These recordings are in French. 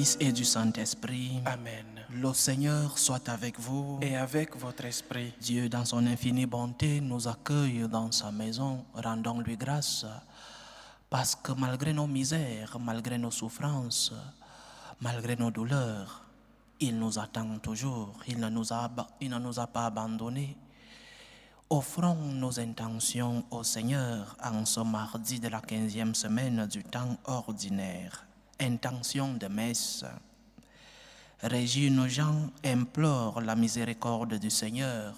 Fils et du Saint-Esprit. Amen. Le Seigneur soit avec vous. Et avec votre esprit. Dieu, dans son infinie bonté, nous accueille dans sa maison. Rendons-lui grâce, parce que malgré nos misères, malgré nos souffrances, malgré nos douleurs, il nous attend toujours. Il ne nous a pas abandonnés. Offrons nos intentions au Seigneur en ce mardi de la 15e semaine du temps ordinaire. Intention de messe. Régine Jean implore la miséricorde du Seigneur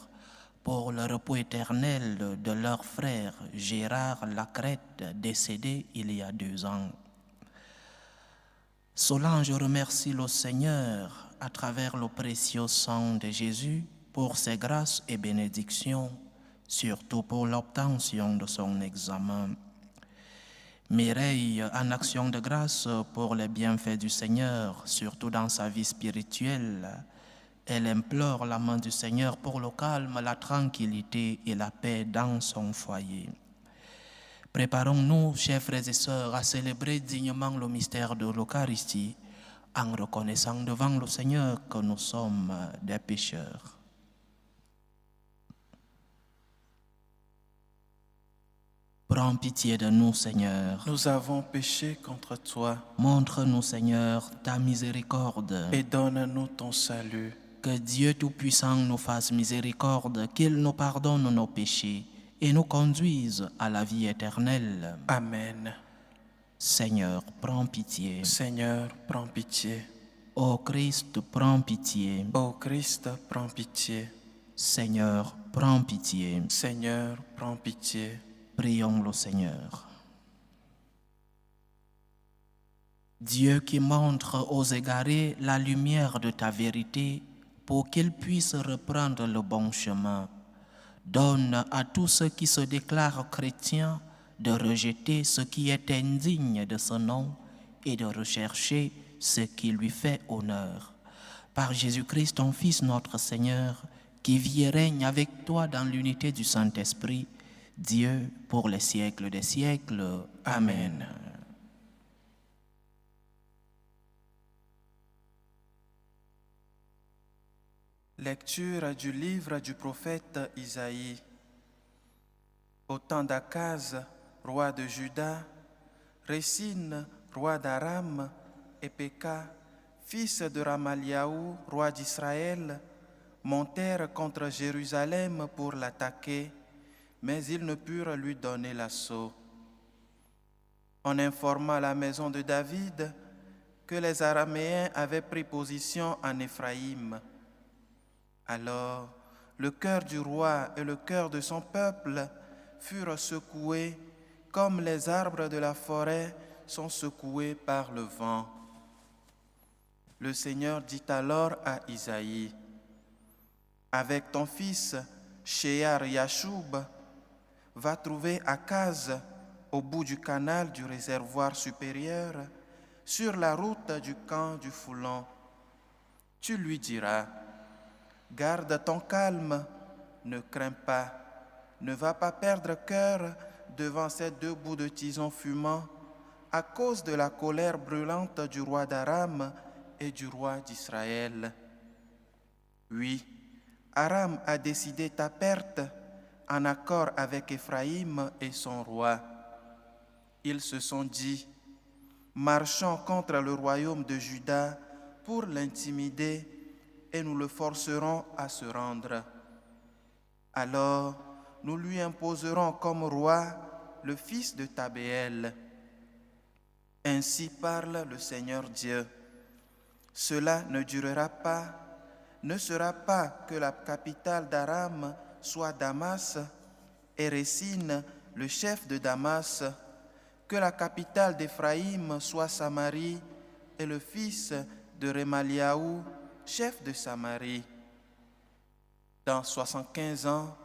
pour le repos éternel de leur frère Gérard Lacrette, décédé il y a 2 ans. Solange remercie le Seigneur à travers le précieux sang de Jésus pour ses grâces et bénédictions, surtout pour l'obtention de son examen. Mireille, en action de grâce pour les bienfaits du Seigneur, surtout dans sa vie spirituelle, elle implore la main du Seigneur pour le calme, la tranquillité et la paix dans son foyer. Préparons-nous, chers frères et sœurs, à célébrer dignement le mystère de l'Eucharistie en reconnaissant devant le Seigneur que nous sommes des pécheurs. Prends pitié de nous, Seigneur. Nous avons péché contre toi. Montre-nous, Seigneur, ta miséricorde. Et donne-nous ton salut. Que Dieu Tout-Puissant nous fasse miséricorde, qu'il nous pardonne nos péchés et nous conduise à la vie éternelle. Amen. Seigneur, prends pitié. Seigneur, prends pitié. Ô Christ, prends pitié. Ô Christ, prends pitié. Seigneur, prends pitié. Seigneur, prends pitié. Prions le Seigneur. Dieu qui montre aux égarés la lumière de ta vérité pour qu'ils puissent reprendre le bon chemin, donne à tous ceux qui se déclarent chrétiens de rejeter ce qui est indigne de ce nom et de rechercher ce qui lui fait honneur. Par Jésus-Christ, ton Fils, notre Seigneur, qui vit et règne avec toi dans l'unité du Saint-Esprit, Dieu pour les siècles des siècles. Amen. Lecture du livre du prophète Isaïe. Au temps d'Akaz, roi de Juda, Récine, roi d'Aram, et Péka, fils de Ramaliaou, roi d'Israël, montèrent contre Jérusalem pour l'attaquer, mais ils ne purent lui donner l'assaut. On informa la maison de David que les Araméens avaient pris position en Éphraïm. Alors, le cœur du roi et le cœur de son peuple furent secoués comme les arbres de la forêt sont secoués par le vent. Le Seigneur dit alors à Isaïe, « Avec ton fils, Shear Yashub, va trouver Akaz au bout du canal du réservoir supérieur, sur la route du camp du Foulon. Tu lui diras, garde ton calme, ne crains pas, ne va pas perdre cœur devant ces 2 bouts de tison fumant à cause de la colère brûlante du roi d'Aram et du roi d'Israël. Oui, Aram a décidé ta perte en accord avec Éphraïm et son roi. Ils se sont dit, marchons contre le royaume de Juda pour l'intimider et nous le forcerons à se rendre. Alors, nous lui imposerons comme roi le fils de Tabéel. Ainsi parle le Seigneur Dieu. Cela ne durera pas, ne sera pas que la capitale d'Aram soit Damas et Récine, le chef de Damas, que la capitale d'Éphraïm soit Samarie et le fils de Remaliaou, chef de Samarie. Dans 75 ans,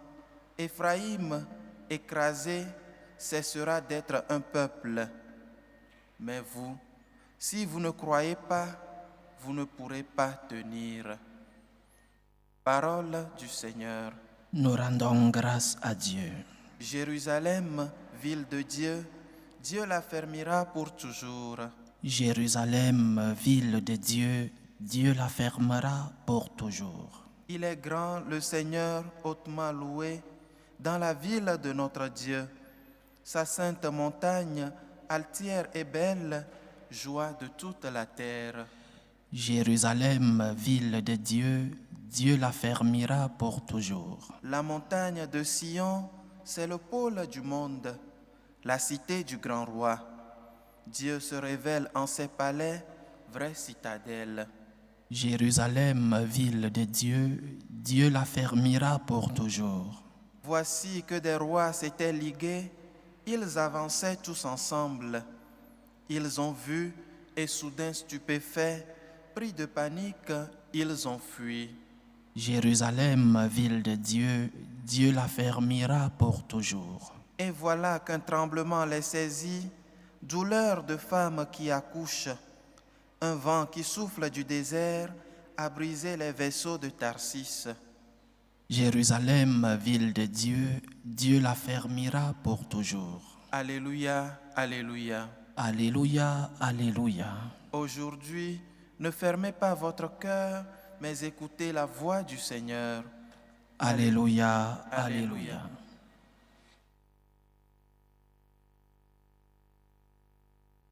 Éphraïm, écrasé, cessera d'être un peuple. Mais vous, si vous ne croyez pas, vous ne pourrez pas tenir. Parole du Seigneur. Nous rendons grâce à Dieu. Jérusalem, ville de Dieu, Dieu l'affermira pour toujours. Jérusalem, ville de Dieu, Dieu la fermera pour toujours. Il est grand, le Seigneur, hautement loué, dans la ville de notre Dieu. Sa sainte montagne, altière et belle, joie de toute la terre. Jérusalem, ville de Dieu, Dieu la fermera pour toujours. La montagne de Sion, c'est le pôle du monde, la cité du grand roi. Dieu se révèle en ses palais, vraie citadelle. Jérusalem, ville de Dieu, Dieu la fermera pour toujours. Voici que des rois s'étaient ligués, ils avançaient tous ensemble. Ils ont vu et soudain stupéfaits, pris de panique, ils ont fui. Jérusalem, ville de Dieu, Dieu la fermera pour toujours. Et voilà qu'un tremblement les saisit, douleur de femmes qui accouchent. Un vent qui souffle du désert a brisé les vaisseaux de Tarsis. Jérusalem, ville de Dieu, Dieu la fermera pour toujours. Alléluia, alléluia. Alléluia, alléluia. Aujourd'hui, ne fermez pas votre cœur, mais écoutez la voix du Seigneur. Alléluia, alléluia.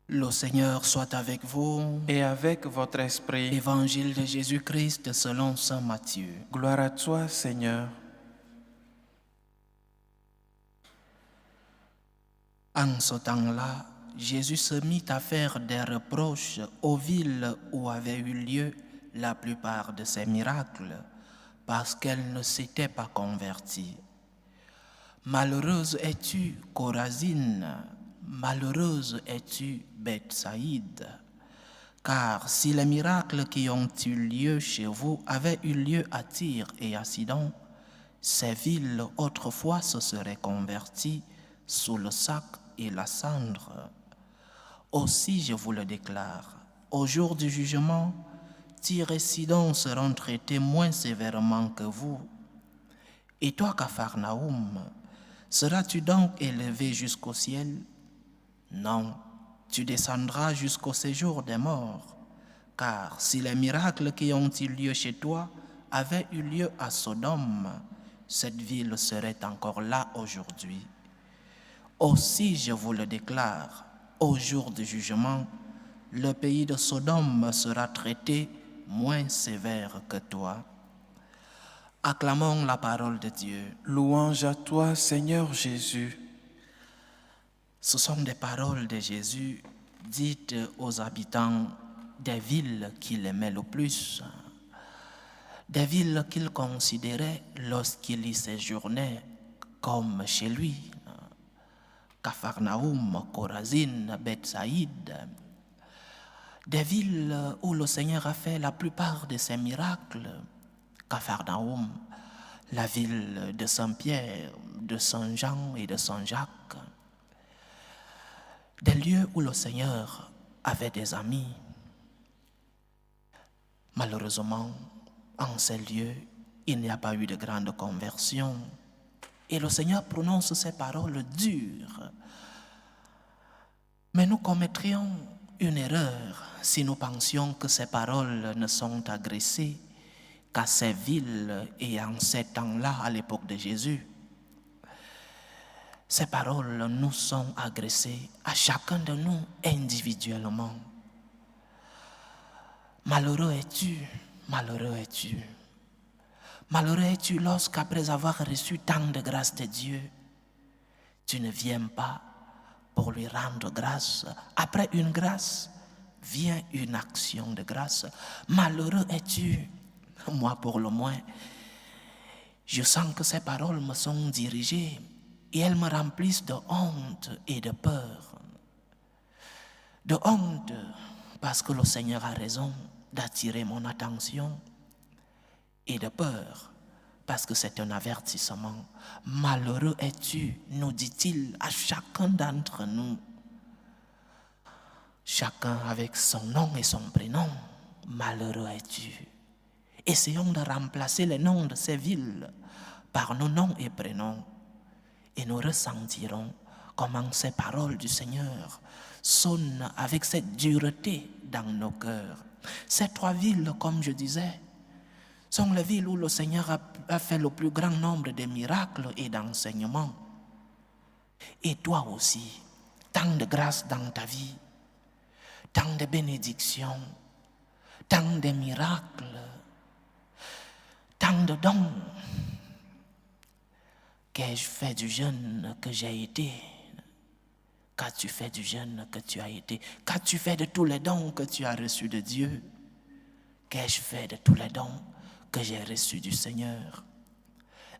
Le Seigneur soit avec vous. Et avec votre esprit. Évangile de Jésus-Christ selon saint Matthieu. Gloire à toi, Seigneur. En ce temps-là, Jésus se mit à faire des reproches aux villes où avaient eu lieu la plupart de ses miracles, parce qu'elles ne s'étaient pas converties. Malheureuse es-tu, Chorazine, malheureuse es-tu, Bethsaïde, car si les miracles qui ont eu lieu chez vous avaient eu lieu à Tyr et à Sidon, ces villes autrefois se seraient converties sous le sac et la cendre. Aussi, je vous le déclare, au jour du jugement, Tyr et Sidon seront traités moins sévèrement que vous. Et toi, Capharnaüm, seras-tu donc élevé jusqu'au ciel? Non, tu descendras jusqu'au séjour des morts. Car si les miracles qui ont eu lieu chez toi avaient eu lieu à Sodome, cette ville serait encore là aujourd'hui. Aussi, je vous le déclare, au jour du jugement, le pays de Sodome sera traité moins sévère que toi. Acclamons la parole de Dieu. Louange à toi, Seigneur Jésus. Ce sont des paroles de Jésus dites aux habitants des villes qu'il aimait le plus, des villes qu'il considérait lorsqu'il y séjournait comme chez lui. Capharnaüm, Chorazine, Bethsaïde, des villes où le Seigneur a fait la plupart de ses miracles. Capharnaüm, la ville de Saint-Pierre, de Saint-Jean et de Saint-Jacques. Des lieux où le Seigneur avait des amis. Malheureusement, en ces lieux, il n'y a pas eu de grande conversion. Et le Seigneur prononce ces paroles dures. Mais nous commettrions une erreur si nous pensions que ces paroles ne sont adressées qu'à ces villes et en ces temps-là, à l'époque de Jésus. Ces paroles nous sont adressées à chacun de nous individuellement. Malheureux es-tu, malheureux es-tu. Malheureux es-tu lorsqu'après avoir reçu tant de grâce de Dieu, tu ne viens pas pour lui rendre grâce. Après une grâce, vient une action de grâce. Malheureux es-tu. Moi, pour le moins, je sens que ces paroles me sont dirigées et elles me remplissent de honte et de peur. De honte parce que le Seigneur a raison d'attirer mon attention, et de peur parce que c'est un avertissement. Malheureux es-tu, nous dit-il à chacun d'entre nous. Chacun avec son nom et son prénom. Malheureux es-tu. Essayons de remplacer les noms de ces villes par nos noms et prénoms. Et nous ressentirons comment ces paroles du Seigneur sonne avec cette dureté dans nos cœurs. Ces 3 villes, comme je disais, sont les villes où le Seigneur a fait le plus grand nombre de miracles et d'enseignements. Et toi aussi, tant de grâce dans ta vie, tant de bénédictions, tant de miracles, tant de dons. Qu'ai-je fait du jeûne que j'ai été? Qu'as-tu fait du jeûne que tu as été? Qu'as-tu fait de tous les dons que tu as reçus de Dieu? Qu'ai-je fait de tous les dons que j'ai reçus du Seigneur?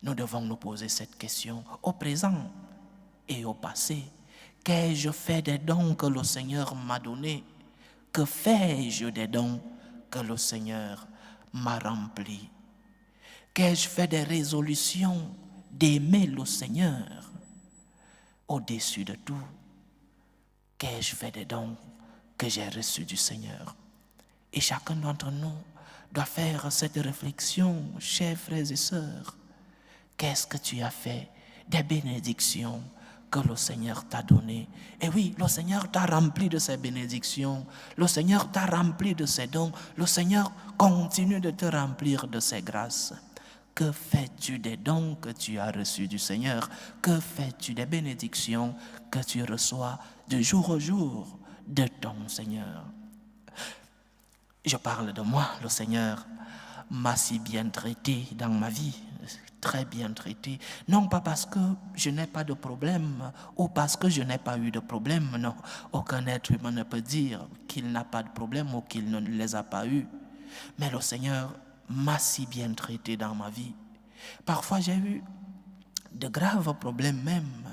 Nous devons nous poser cette question au présent et au passé. Qu'ai-je fait des dons que le Seigneur m'a donnés? Que fais-je des dons que le Seigneur m'a remplis? Qu'ai-je fait des résolutions d'aimer le Seigneur au-dessus de tout? Qu'ai-je fait des dons que j'ai reçus du Seigneur? Et chacun d'entre nous doit faire cette réflexion, chers frères et sœurs. Qu'est-ce que tu as fait des bénédictions que le Seigneur t'a données? Et oui, le Seigneur t'a rempli de ses bénédictions, le Seigneur t'a rempli de ses dons, le Seigneur continue de te remplir de ses grâces. Que fais-tu des dons que tu as reçus du Seigneur? Que fais-tu des bénédictions que tu reçois de jour au jour de ton Seigneur? Je parle de moi, le Seigneur m'a si bien traité dans ma vie, très bien traité. Non pas parce que je n'ai pas de problème ou parce que je n'ai pas eu de problème, non. Aucun être humain ne peut dire qu'il n'a pas de problème ou qu'il ne les a pas eus. Mais le Seigneur m'a si bien traité dans ma vie. Parfois j'ai eu de graves problèmes même,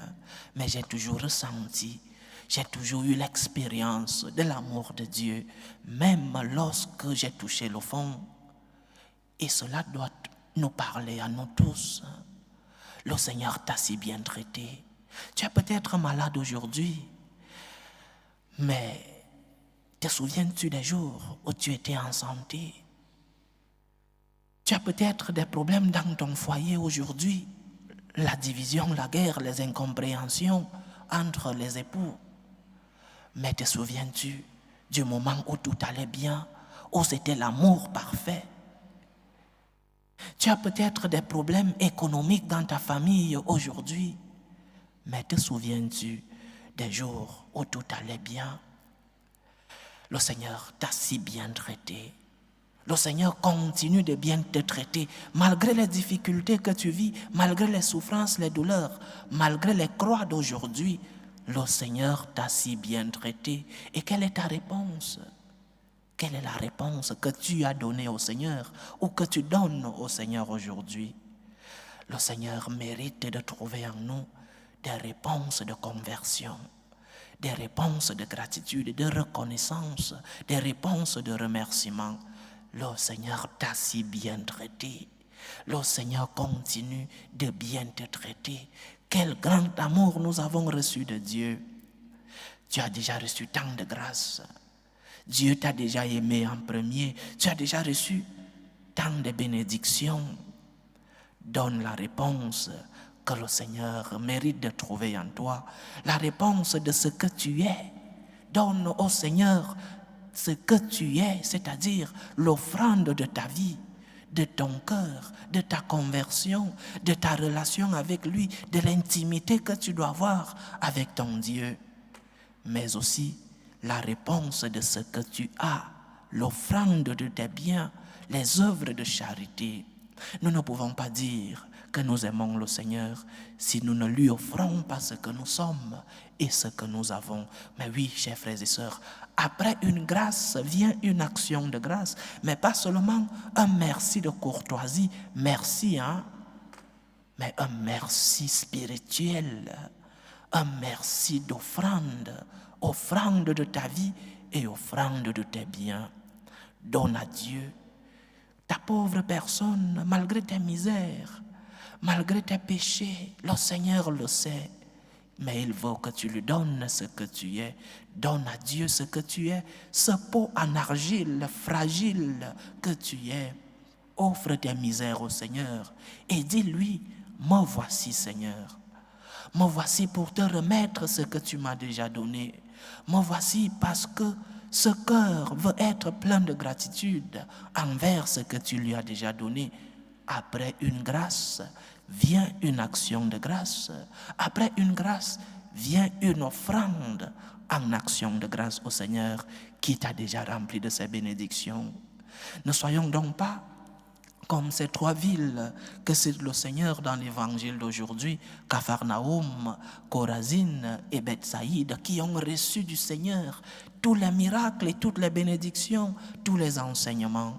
mais j'ai toujours ressenti, j'ai toujours eu l'expérience de l'amour de Dieu, même lorsque j'ai touché le fond. Et cela doit nous parler à nous tous. Le Seigneur t'a si bien traité. Tu es peut-être malade aujourd'hui, mais te souviens-tu des jours où tu étais en santé? Tu as peut-être des problèmes dans ton foyer aujourd'hui, la division, la guerre, les incompréhensions entre les époux. Mais te souviens-tu du moment où tout allait bien, où c'était l'amour parfait? Tu as peut-être des problèmes économiques dans ta famille aujourd'hui, mais te souviens-tu des jours où tout allait bien? Le Seigneur t'a si bien traité. Le Seigneur continue de bien te traiter, malgré les difficultés que tu vis, malgré les souffrances, les douleurs, malgré les croix d'aujourd'hui. Le Seigneur t'a si bien traité. Et quelle est ta réponse? Quelle est la réponse que tu as donnée au Seigneur ou que tu donnes au Seigneur aujourd'hui? Le Seigneur mérite de trouver en nous des réponses de conversion, des réponses de gratitude, de reconnaissance, des réponses de remerciement. Le Seigneur t'a si bien traité. Le Seigneur continue de bien te traiter. Quel grand amour nous avons reçu de Dieu. Tu as déjà reçu tant de grâce. Dieu t'a déjà aimé en premier. Tu as déjà reçu tant de bénédictions. Donne la réponse que le Seigneur mérite de trouver en toi. La réponse de ce que tu es. Donne au Seigneur ce que tu es, c'est-à-dire l'offrande de ta vie, de ton cœur, de ta conversion, de ta relation avec lui, de l'intimité que tu dois avoir avec ton Dieu. Mais aussi la réponse de ce que tu as, l'offrande de tes biens, les œuvres de charité. Nous ne pouvons pas dire que nous aimons le Seigneur si nous ne lui offrons pas ce que nous sommes et ce que nous avons. Mais oui, chers frères et sœurs, après une grâce vient une action de grâce, mais pas seulement un merci de courtoisie, merci, mais un merci spirituel, un merci d'offrande, offrande de ta vie et offrande de tes biens. Donne à Dieu ta pauvre personne, malgré tes misères, malgré tes péchés. Le Seigneur le sait, mais il veut que tu lui donnes ce que tu es. Donne à Dieu ce que tu es, ce pot en argile fragile que tu es. Offre tes misères au Seigneur et dis-lui, me voici Seigneur. Me voici pour te remettre ce que tu m'as déjà donné. Me voici parce que ce cœur veut être plein de gratitude envers ce que tu lui as déjà donné. Après une grâce, vient une action de grâce. Après une grâce, vient une offrande en action de grâce au Seigneur qui t'a déjà rempli de ses bénédictions. Ne soyons donc pas comme ces 3 villes que c'est le Seigneur dans l'évangile d'aujourd'hui, Capharnaüm, Chorazine et Bethsaïde, qui ont reçu du Seigneur tous les miracles et toutes les bénédictions, tous les enseignements.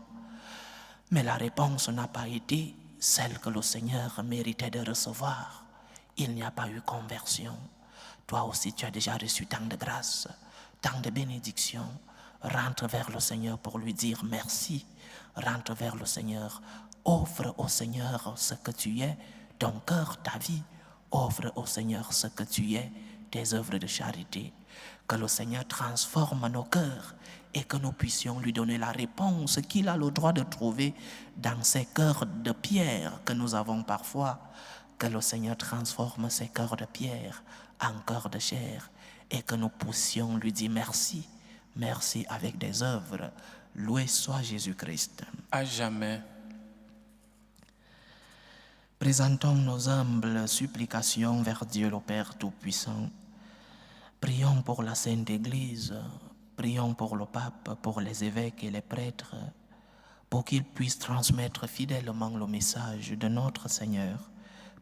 Mais la réponse n'a pas été celle que le Seigneur méritait de recevoir. Il n'y a pas eu conversion. Toi aussi, tu as déjà reçu tant de grâce, tant de bénédictions. Rentre vers le Seigneur pour lui dire merci. Rentre vers le Seigneur. Offre au Seigneur ce que tu es, ton cœur, ta vie. Offre au Seigneur ce que tu es, tes œuvres de charité. Que le Seigneur transforme nos cœurs et que nous puissions lui donner la réponse qu'il a le droit de trouver dans ces cœurs de pierre que nous avons parfois. Que le Seigneur transforme ces cœurs de pierre en cœurs de chair et que nous puissions lui dire merci. Merci avec des œuvres. Loué soit Jésus-Christ. À jamais. Présentons nos humbles supplications vers Dieu le Père Tout-Puissant. Prions pour la Sainte Église, prions pour le pape, pour les évêques et les prêtres, pour qu'ils puissent transmettre fidèlement le message de notre Seigneur.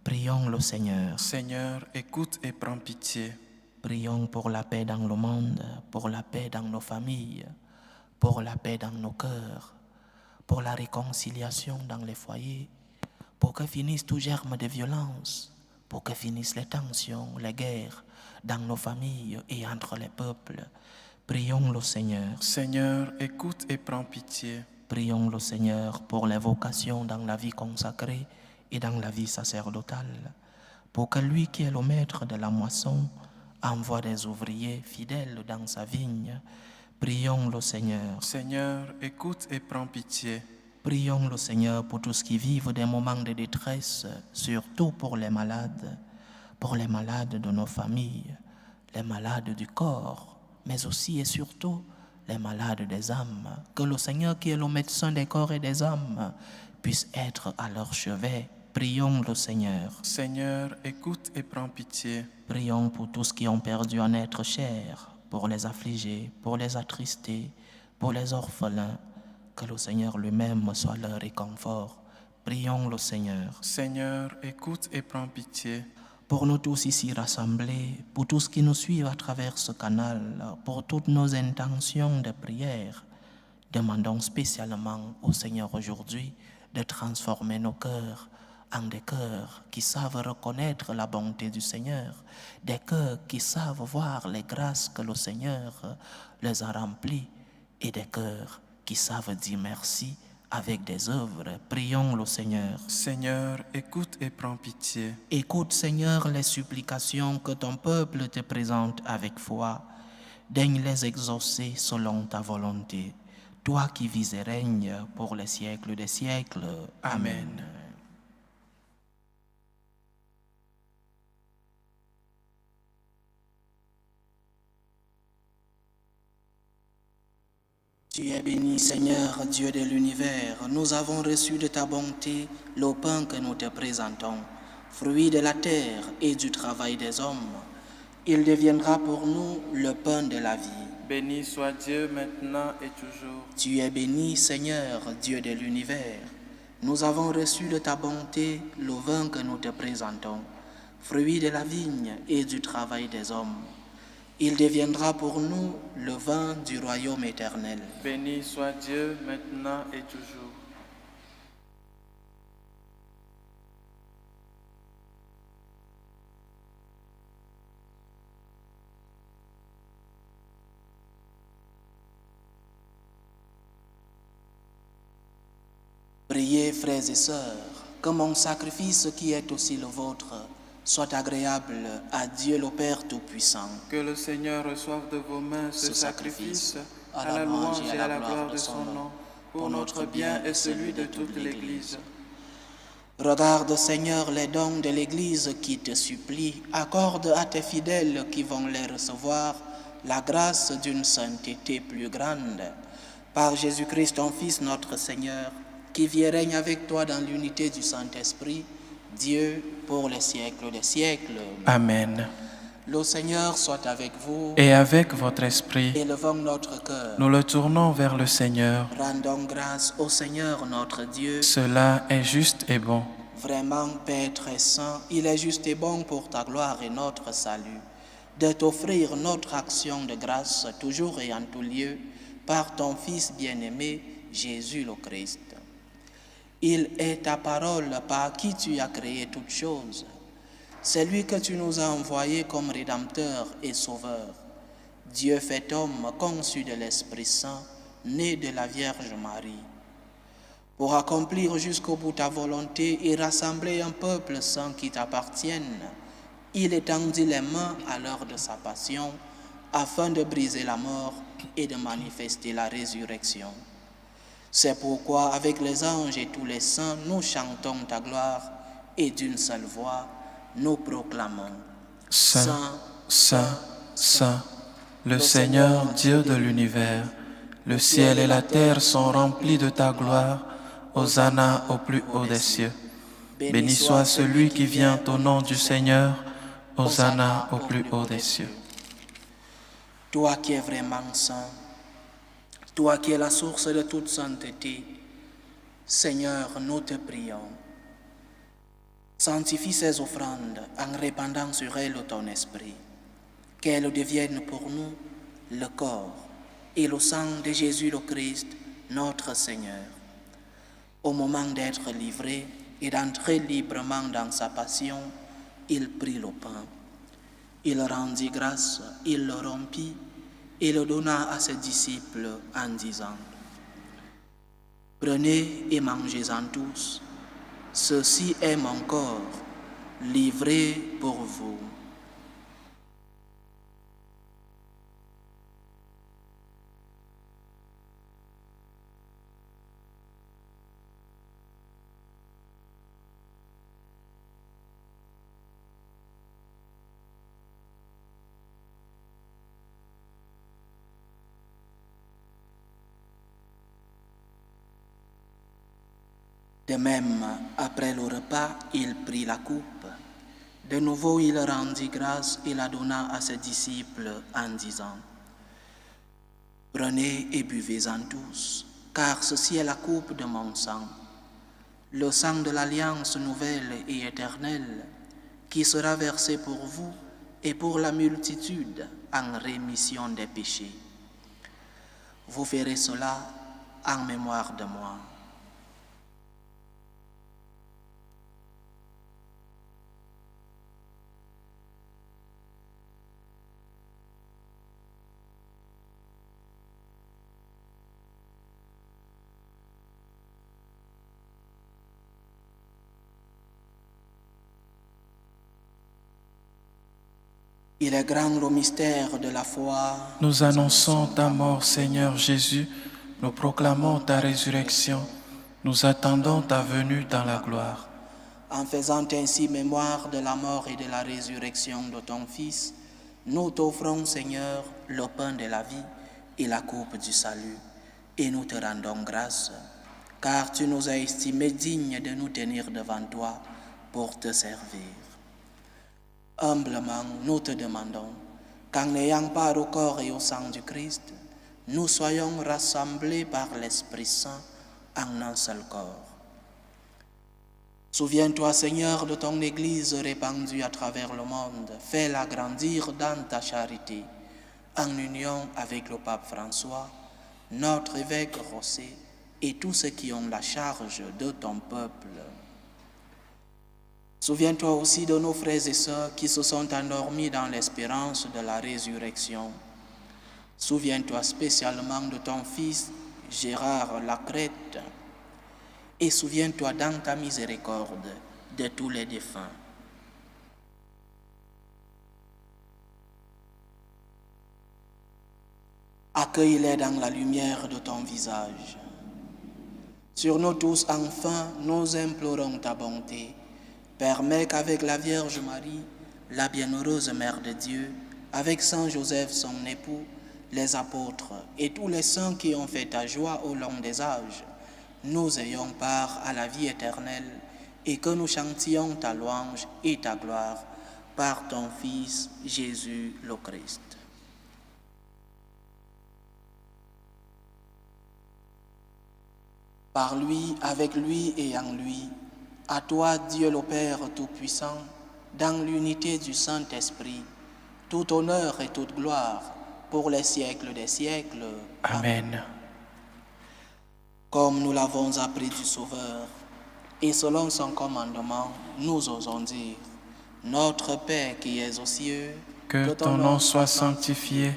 Prions le Seigneur. Seigneur, écoute et prends pitié. Prions pour la paix dans le monde, pour la paix dans nos familles, pour la paix dans nos cœurs, pour la réconciliation dans les foyers, pour que finissent tout germe de violence, pour que finissent les tensions, les guerres dans nos familles et entre les peuples. Prions le Seigneur. Seigneur, écoute et prends pitié. Prions le Seigneur pour les vocations dans la vie consacrée et dans la vie sacerdotale, pour que lui qui est le maître de la moisson envoie des ouvriers fidèles dans sa vigne. Prions le Seigneur. Seigneur, écoute et prends pitié. Prions le Seigneur pour tous qui vivent des moments de détresse, surtout pour les malades de nos familles, les malades du corps, mais aussi et surtout les malades des âmes. Que le Seigneur qui est le médecin des corps et des âmes puisse être à leur chevet. Prions le Seigneur. Seigneur, écoute et prends pitié. Prions pour tous qui ont perdu un être cher, pour les affligés, pour les attristés, pour les orphelins. Que le Seigneur lui-même soit leur réconfort. Prions le Seigneur. Seigneur, écoute et prends pitié. Pour nous tous ici rassemblés, pour tous qui nous suivent à travers ce canal, pour toutes nos intentions de prière, demandons spécialement au Seigneur aujourd'hui de transformer nos cœurs en des cœurs qui savent reconnaître la bonté du Seigneur, des cœurs qui savent voir les grâces que le Seigneur les a remplies et des cœurs qui savent dire merci avec des œuvres. Prions le Seigneur. Seigneur, écoute et prends pitié. Écoute, Seigneur, les supplications que ton peuple te présente avec foi. Daigne les exaucer selon ta volonté. Toi qui vis et règnes pour les siècles des siècles. Amen. Tu es béni, Seigneur, Dieu de l'univers. Nous avons reçu de ta bonté le pain que nous te présentons, fruit de la terre et du travail des hommes. Il deviendra pour nous le pain de la vie. Béni soit Dieu maintenant et toujours. Tu es béni, Seigneur, Dieu de l'univers. Nous avons reçu de ta bonté le vin que nous te présentons, fruit de la vigne et du travail des hommes. Il deviendra pour nous le vin du royaume éternel. Béni soit Dieu maintenant et toujours. Priez, frères et sœurs, que mon sacrifice qui est aussi le vôtre soit agréable à Dieu le Père Tout-Puissant. Que le Seigneur reçoive de vos mains ce sacrifice à la louange et à la gloire de son nom, pour notre bien et celui de toute l'Église. Regarde, Seigneur, les dons de l'Église qui te supplie. Accorde à tes fidèles qui vont les recevoir la grâce d'une sainteté plus grande, par Jésus-Christ, ton Fils, notre Seigneur, qui vit et règne avec toi dans l'unité du Saint-Esprit, Dieu, pour les siècles des siècles. Amen. Le Seigneur soit avec vous. Et avec votre esprit, Élevons notre cœur. nous le tournons vers le Seigneur. Rendons grâce au Seigneur notre Dieu. Cela est juste et bon. Vraiment, Père très saint, il est juste et bon pour ta gloire et notre salut de t'offrir notre action de grâce toujours et en tout lieu par ton Fils bien-aimé, Jésus le Christ. Il est ta parole par qui tu as créé toutes choses. C'est lui que tu nous as envoyé comme Rédempteur et Sauveur. Dieu fait homme, conçu de l'Esprit Saint, né de la Vierge Marie. Pour accomplir jusqu'au bout ta volonté et rassembler un peuple saint qui t'appartienne, il étendit les mains à l'heure de sa passion, afin de briser la mort et de manifester la résurrection. C'est pourquoi, avec les anges et tous les saints, nous chantons ta gloire et d'une seule voix, nous proclamons. Saint, Saint, Saint, le Seigneur Dieu de l'univers, le ciel et la terre sont remplis de ta gloire. Hosanna au plus haut des cieux. Béni soit celui qui vient au nom du Seigneur. Hosanna au plus haut des cieux. Toi qui es vraiment saint, toi qui es la source de toute sainteté, Seigneur, nous te prions. Sanctifie ces offrandes en répandant sur elles ton esprit, qu'elles deviennent pour nous le corps et le sang de Jésus le Christ, notre Seigneur. Au moment d'être livré et d'entrer librement dans sa passion, il prit le pain. Il rendit grâce, il le rompit et le donna à ses disciples en disant : Prenez et mangez-en tous, ceci est mon corps, livré pour vous. De même, après le repas, il prit la coupe. De nouveau, il rendit grâce et la donna à ses disciples en disant : Prenez et buvez-en tous, car ceci est la coupe de mon sang, le sang de l'alliance nouvelle et éternelle, qui sera versé pour vous et pour la multitude en rémission des péchés. Vous ferez cela en mémoire de moi. Il est grand le mystère de la foi. Nous annonçons ta mort, Seigneur Jésus. Nous proclamons ta résurrection. Nous attendons ta venue dans la gloire. En faisant ainsi mémoire de la mort et de la résurrection de ton Fils, nous t'offrons, Seigneur, le pain de la vie et la coupe du salut, et nous te rendons grâce, car tu nous as estimés dignes de nous tenir devant toi pour te servir. Humblement, nous te demandons qu'en n'ayant part au corps et au sang du Christ, nous soyons rassemblés par l'Esprit Saint en un seul corps. Souviens-toi, Seigneur, de ton Église répandue à travers le monde. Fais-la grandir dans ta charité, en union avec le pape François, notre évêque Rossé et tous ceux qui ont la charge de ton peuple. Souviens-toi aussi de nos frères et sœurs qui se sont endormis dans l'espérance de la résurrection. Souviens-toi spécialement de ton fils Gérard Lacrette et souviens-toi dans ta miséricorde de tous les défunts. Accueille-les dans la lumière de ton visage. Sur nous tous, enfin, nous implorons ta bonté. Permets qu'avec la Vierge Marie, la bienheureuse Mère de Dieu, avec Saint Joseph son époux, les apôtres et tous les saints qui ont fait ta joie au long des âges, nous ayons part à la vie éternelle et que nous chantions ta louange et ta gloire par ton Fils Jésus le Christ. Par lui, avec lui et en lui, à toi Dieu le Père Tout-Puissant, dans l'unité du Saint-Esprit, tout honneur et toute gloire pour les siècles des siècles. Amen. Comme nous l'avons appris du Sauveur, et selon son commandement, nous osons dire, Notre Père qui es aux cieux, Que ton nom soit sanctifié,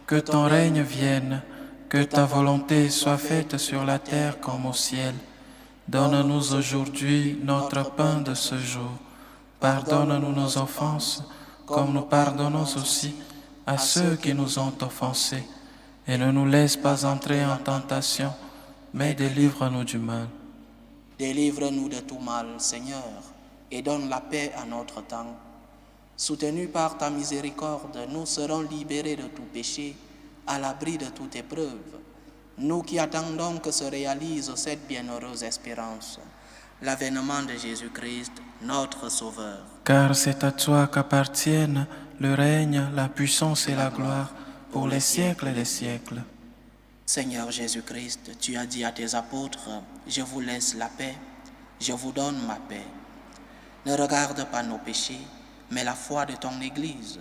que ton règne vienne, que ta volonté soit faite sur la terre comme au ciel. Donne-nous aujourd'hui notre pain de ce jour. Pardonne-nous nos offenses, comme nous pardonnons aussi à ceux qui nous ont offensés. Et ne nous laisse pas entrer en tentation, mais délivre-nous du mal. Délivre-nous de tout mal, Seigneur, et donne la paix à notre temps. Soutenus par ta miséricorde, nous serons libérés de tout péché, à l'abri de toute épreuve. Nous qui attendons que se réalise cette bienheureuse espérance, l'avènement de Jésus-Christ, notre Sauveur. Car c'est à toi qu'appartiennent le règne, la puissance et la gloire pour les siècles des siècles. Seigneur Jésus-Christ, tu as dit à tes apôtres, « Je vous laisse la paix, je vous donne ma paix. Ne regarde pas nos péchés, mais la foi de ton Église.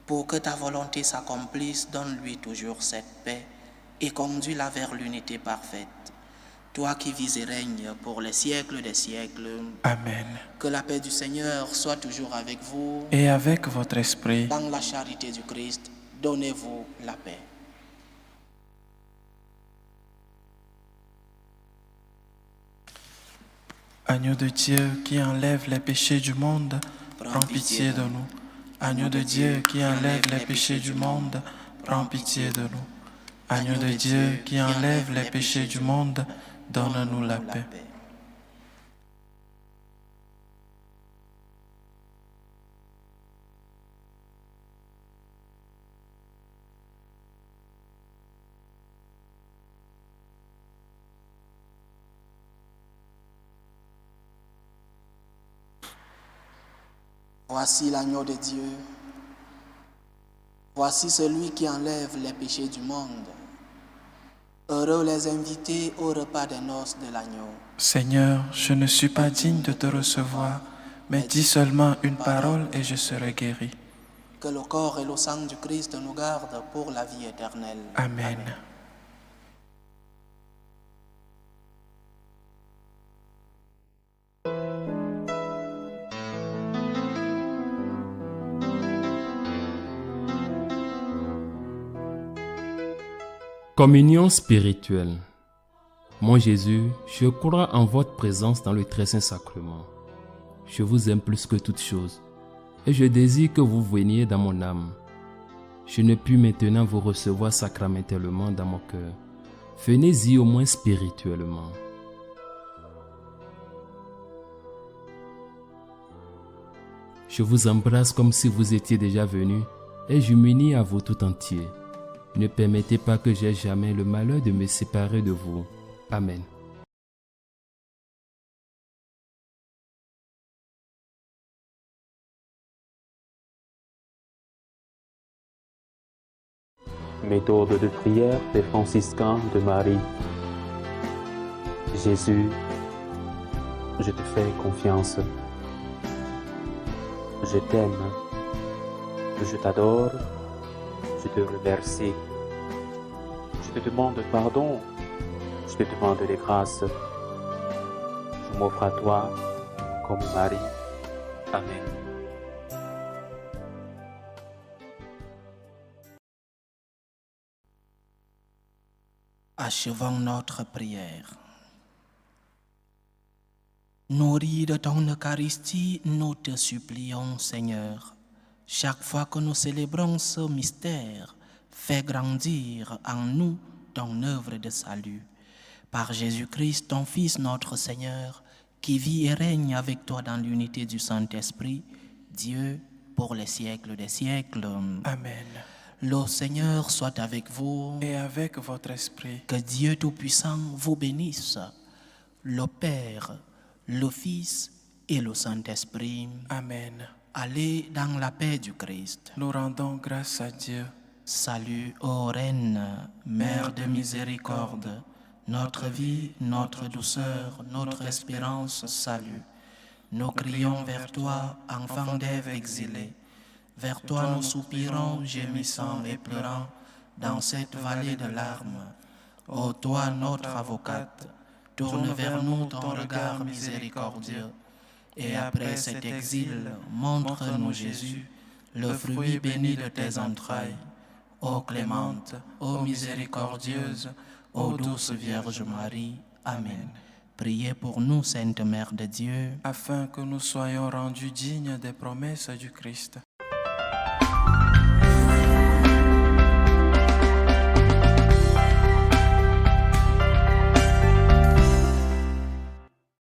Pour que ta volonté s'accomplisse, donne-lui toujours cette paix et conduis-la vers l'unité parfaite. Toi qui vis et règnes pour les siècles des siècles. Amen. Que la paix du Seigneur soit toujours avec vous. Et avec votre esprit. Dans la charité du Christ, donnez-vous la paix. Agneau de Dieu qui enlève les péchés du monde, prends pitié de nous. Agneau de Dieu qui enlève les péchés du monde, prends pitié de nous. Agneau de Dieu qui enlève les péchés du monde, donne-nous la paix. Voici l'agneau de Dieu. Voici celui qui enlève les péchés du monde. Heureux les invités au repas des noces de l'agneau. Seigneur, je ne suis pas digne de te recevoir, mais dis seulement une parole et je serai guéri. Que le corps et le sang du Christ nous gardent pour la vie éternelle. Amen. Communion spirituelle. Mon Jésus, je crois en votre présence dans le très saint sacrement. Je vous aime plus que toute chose et je désire que vous veniez dans mon âme. Je ne puis maintenant vous recevoir sacramentellement dans mon cœur. Venez-y au moins spirituellement. Je vous embrasse comme si vous étiez déjà venu et je m'unis à vous tout entier. Ne permettez pas que j'aie jamais le malheur de me séparer de vous. Amen. Méthode de prière des franciscains de Marie. Jésus, je te fais confiance. Je t'aime. Je t'adore. Je te remercie. Je te demande pardon. Je te demande des grâces. Je m'offre à toi comme Marie. Amen. Achevons notre prière. Nourris de ton Eucharistie, nous te supplions, Seigneur. Chaque fois que nous célébrons ce mystère, fais grandir en nous ton œuvre de salut. Par Jésus-Christ, ton Fils, notre Seigneur, qui vit et règne avec toi dans l'unité du Saint-Esprit, Dieu pour les siècles des siècles. Amen. Le Seigneur soit avec vous. Et avec votre esprit. Que Dieu Tout-Puissant vous bénisse, le Père, le Fils et le Saint-Esprit. Amen. Allez dans la paix du Christ. Nous rendons grâce à Dieu. Salut, ô Reine, Mère de miséricorde, notre vie, notre douceur, notre espérance, salut. Nous crions vers toi, enfant d'Ève exilée. Vers toi nous soupirons, gémissant et pleurant, dans cette vallée de larmes. Ô toi, notre avocate, tourne vers nous ton regard miséricordieux. Et après cet exil, montre-nous Jésus, le fruit béni de tes entrailles. Ô clémente, ô miséricordieuse, ô douce Vierge Marie. Amen. Priez pour nous, Sainte Mère de Dieu, afin que nous soyons rendus dignes des promesses du Christ.